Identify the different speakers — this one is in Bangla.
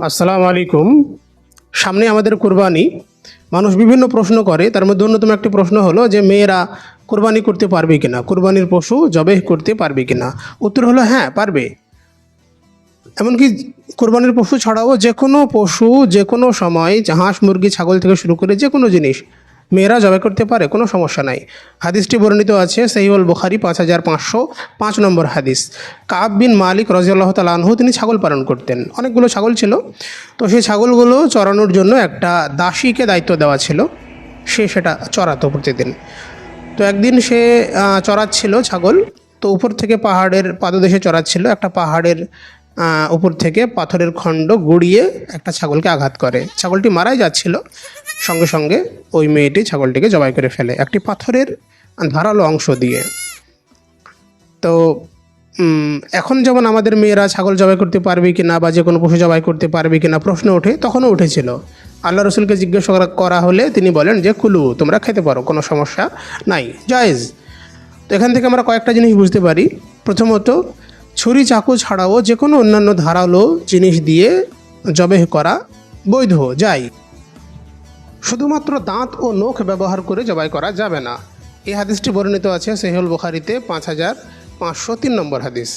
Speaker 1: আসসালামু আলাইকুম। সামনে আমাদের কোরবানি। মানুষ বিভিন্ন প্রশ্ন করে, তার মধ্যে অন্যতম একটি প্রশ্ন হলো যে মেয়েরা কোরবানি করতে পারবে কিনা, কোরবানির পশু জবেহ করতে পারবে কিনা। উত্তর হলো হ্যাঁ, পারবে। এমনকি কোরবানির পশু ছাড়াও যে কোনো পশু যে কোনো সময়, হাঁস মুরগি ছাগল থেকে শুরু করে যে কোনো জিনিস মেয়েরা জবাই করতে পারে, কোনো সমস্যা নাই। হাদিসটি বর্ণিত আছে সহিহুল বুখারী 5505 নম্বর হাদিস। কাব বিন মালিক রাদিয়াল্লাহু তাআলা আনহু তিনি ছাগল পালন করতেন, অনেকগুলো ছাগল ছিল। তো সেই ছাগলগুলো চড়ানোর জন্য একটা দাসীকে দায়িত্ব দেওয়া ছিল, সে সেটা চড়াতো প্রতিদিন। তো একদিন সে চড়াচ্ছিল ছাগল। তো উপর থেকে পাহাড়ের পাদদেশে চড়াচ্ছিল, একটা পাহাড়ের উপর থেকে পাথরের খণ্ড গড়িয়ে একটা ছাগলকে আঘাত করে, ছাগলটি মারাই যাচ্ছিল। সঙ্গে সঙ্গে ওই মেয়েটি ছাগলটিকে জবাই করে ফেলে একটি পাথরের ধারালো অংশ দিয়ে। তো এখন যেমন আমাদের মেয়েরা ছাগল জবাই করতে পারবে কি না বা যে কোনো পশু জবাই করতে পারবে কি না প্রশ্ন ওঠে, তখনও উঠেছিল। আল্লাহ রসুলকে জিজ্ঞাসা করা হলে তিনি বলেন যে কুলু, তোমরা খেতে পারো, কোনো সমস্যা নাই, জায়েজ। তো এখান থেকে আমরা কয়েকটা জিনিস বুঝতে পারি। প্রথমত, ছুরি চাকু ছাড়াও যে কোনো অন্যান্য ধারালো জিনিস দিয়ে জবেহ করা বৈধ, যায়। শুধুমাত্র দাঁত ও নখ ব্যবহার করে জবাই করা যাবে না। এই হাদিসটি বর্ণিত আছে সহিহুল বুখারীতে 5503 নম্বর হাদিস।